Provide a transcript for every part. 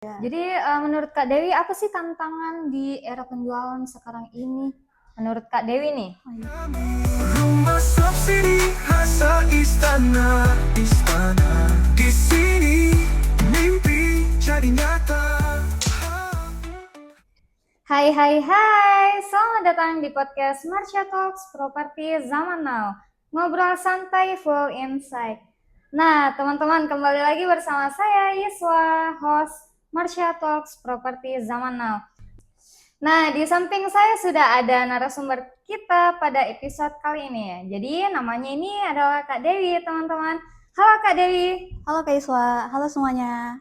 Ya. Jadi menurut Kak Dewi apa sih tantangan di era penjualan sekarang ini? Menurut Kak Dewi nih. Oh, iya. Rumah subsidi Hasa istana di sini mimpi jadi nyata. Hai hai hai, selamat datang di podcast Marsha Talks Properti Zaman Now. Ngobrol santai full insight. Nah, teman-teman kembali lagi bersama saya Yiswa, host Marsha Talks Properti Zaman Now. Nah, di samping saya sudah ada narasumber kita pada episode kali ini ya. Jadi namanya ini adalah Kak Dewi, teman-teman. Halo Kak Dewi. Halo Kak Iswa, halo semuanya.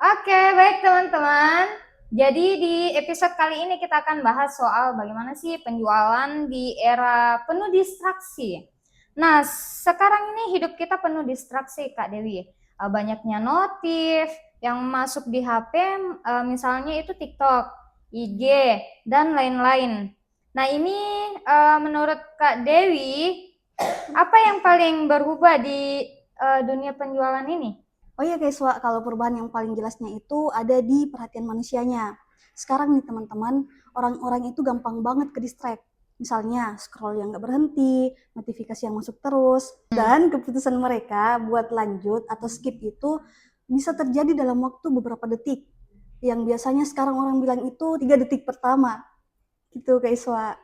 Oke, baik teman-teman. Jadi di episode kali ini kita akan bahas soal bagaimana sih penjualan di era penuh distraksi. Nah, sekarang ini hidup kita penuh distraksi, Kak Dewi. Banyaknya notif yang masuk di HP, misalnya itu TikTok, IG, dan lain-lain. Nah, ini menurut Kak Dewi, apa yang paling berubah di dunia penjualan ini? Oh iya Kak Iswa, kalau perubahan yang paling jelasnya itu ada di perhatian manusianya. Sekarang nih teman-teman, orang-orang itu gampang banget ke distract. Misalnya scroll yang nggak berhenti, notifikasi yang masuk terus, dan keputusan mereka buat lanjut atau skip itu bisa terjadi dalam waktu beberapa detik. Yang biasanya sekarang orang bilang itu 3 detik pertama. Gitu Kak Iswa.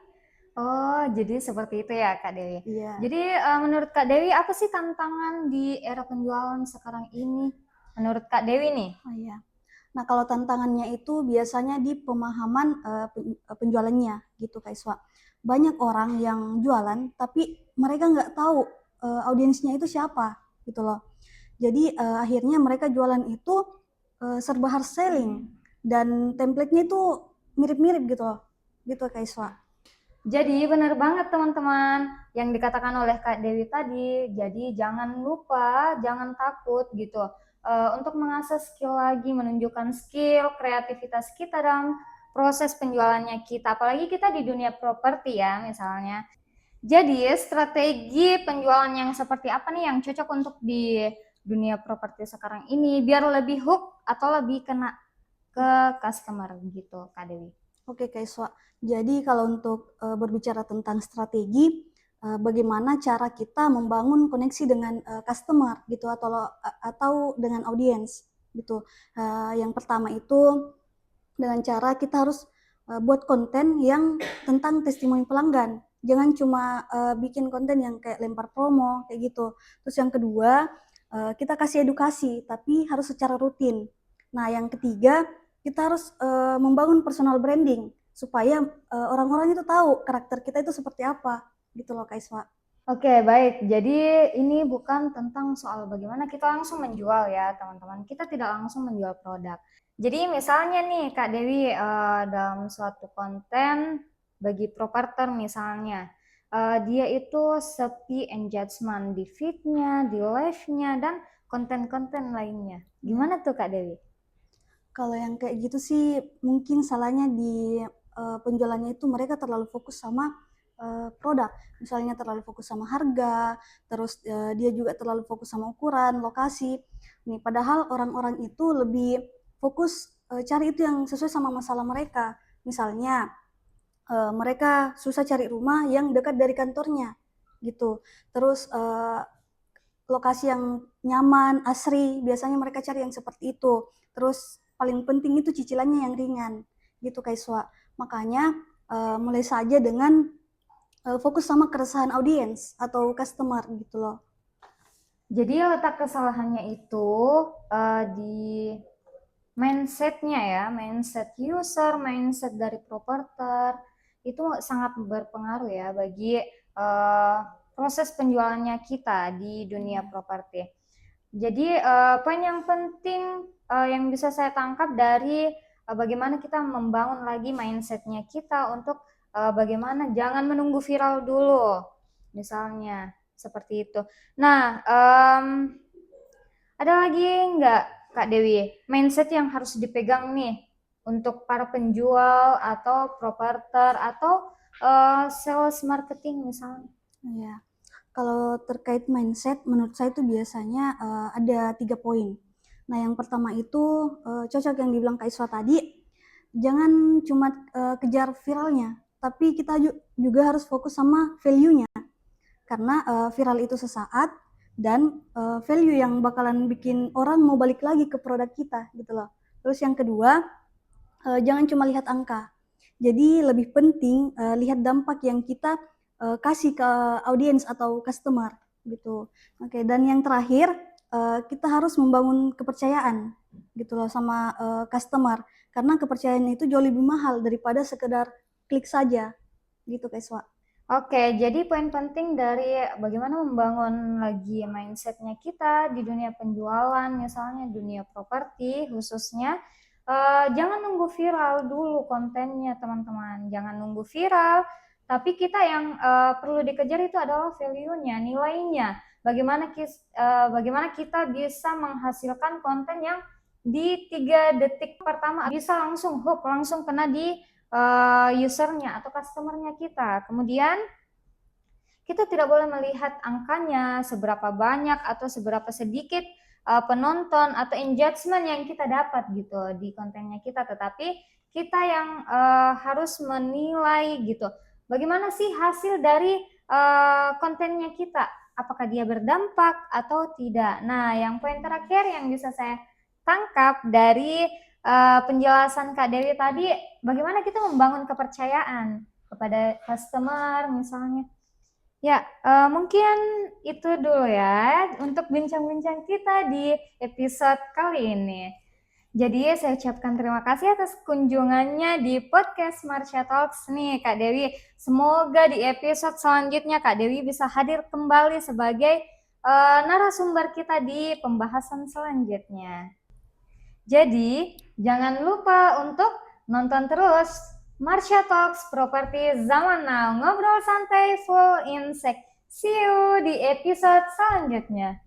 Oh, jadi seperti itu ya, Kak Dewi. Iya. Jadi menurut Kak Dewi apa sih tantangan di era penjualan sekarang ini? Menurut Kak Dewi nih? Oh iya. Nah, kalau tantangannya itu biasanya di pemahaman penjualannya gitu Kak Iswa. Banyak orang yang jualan tapi mereka nggak tahu audiensnya itu siapa gitu loh. Jadi akhirnya mereka jualan itu serba hard selling dan template-nya itu mirip-mirip gitu loh. Gitu Kak Iswa. Jadi benar banget teman-teman yang dikatakan oleh Kak Dewi tadi. Jadi jangan lupa, jangan takut gitu untuk mengasah skill lagi, menunjukkan skill, kreativitas kita dalam proses penjualannya kita. Apalagi kita di dunia properti ya misalnya. Jadi strategi penjualan yang seperti apa nih yang cocok untuk di dunia properti sekarang ini biar lebih hook atau lebih kena ke customer gitu, Kak Dewi. Oke, Kak Iswa. Jadi kalau untuk berbicara tentang strategi, bagaimana cara kita membangun koneksi dengan customer gitu atau dengan audiens gitu. Yang pertama itu dengan cara kita harus buat konten yang tentang testimoni pelanggan. Jangan cuma bikin konten yang kayak lempar promo kayak gitu. Terus yang kedua, kita kasih edukasi tapi harus secara rutin. Nah, yang ketiga, kita harus membangun personal branding supaya orang-orang itu tahu karakter kita itu seperti apa gitu loh Kak Iswa. Oke, baik. Jadi ini bukan tentang soal bagaimana kita langsung menjual ya, teman-teman. Kita tidak langsung menjual produk. Jadi misalnya nih, Kak Dewi, dalam suatu konten bagi properter misalnya, dia itu sepi engagement di feed-nya, di live-nya, dan konten-konten lainnya. Gimana tuh, Kak Dewi? Kalau yang kayak gitu sih mungkin salahnya di penjualannya itu mereka terlalu fokus sama produk. Misalnya terlalu fokus sama harga, terus dia juga terlalu fokus sama ukuran, lokasi. Nih, padahal orang-orang itu lebih fokus cari itu yang sesuai sama masalah mereka. Misalnya mereka susah cari rumah yang dekat dari kantornya gitu. Terus lokasi yang nyaman, asri, biasanya mereka cari yang seperti itu. Terus paling penting itu cicilannya yang ringan, gitu Kak Iswa. Makanya mulai saja dengan fokus sama keresahan audiens atau customer gitu loh. Jadi letak kesalahannya itu di mindsetnya ya, mindset user, mindset dari properter itu sangat berpengaruh ya bagi proses penjualannya kita di dunia properti. Jadi poin yang penting yang bisa saya tangkap dari bagaimana kita membangun lagi mindsetnya kita untuk bagaimana jangan menunggu viral dulu, misalnya seperti itu. Nah, ada lagi nggak Kak Dewi mindset yang harus dipegang nih untuk para penjual atau properter atau sales marketing misalnya? Ya, kalau terkait mindset, menurut saya itu biasanya ada 3 poin. Nah, yang pertama itu cocok yang dibilang Kak Iswa tadi, jangan cuma kejar viralnya, tapi kita juga harus fokus sama value-nya. Karena viral itu sesaat dan value yang bakalan bikin orang mau balik lagi ke produk kita gitu loh. Terus yang kedua, jangan cuma lihat angka. Jadi lebih penting lihat dampak yang kita kasih ke audiens atau customer gitu. Oke, dan yang terakhir kita harus membangun kepercayaan gitu loh sama customer, karena kepercayaan itu jauh lebih mahal daripada sekedar klik saja gitu Kak Iswa. Oke, jadi poin penting dari bagaimana membangun lagi mindsetnya kita di dunia penjualan, misalnya dunia properti khususnya, jangan nunggu viral dulu kontennya teman-teman. Jangan nunggu viral, tapi kita yang perlu dikejar itu adalah value-nya, nilainya. Bagaimana kita bisa menghasilkan konten yang di 3 detik pertama bisa langsung hook, langsung kena di usernya atau customernya kita. Kemudian kita tidak boleh melihat angkanya seberapa banyak atau seberapa sedikit penonton atau engagement yang kita dapat gitu di kontennya kita, tetapi kita yang harus menilai gitu. Bagaimana sih hasil dari kontennya kita? Apakah dia berdampak atau tidak? Nah, yang poin terakhir yang bisa saya tangkap dari penjelasan Kak Dewi tadi, bagaimana kita membangun kepercayaan kepada customer misalnya. Ya, mungkin itu dulu ya untuk bincang-bincang kita di episode kali ini. Jadi saya ucapkan terima kasih atas kunjungannya di podcast Marsha Talks nih Kak Dewi. Semoga di episode selanjutnya Kak Dewi bisa hadir kembali sebagai narasumber kita di pembahasan selanjutnya. Jadi, jangan lupa untuk nonton terus Marsha Talks Properti Zaman Now. Ngobrol santai full insect. See you di episode selanjutnya.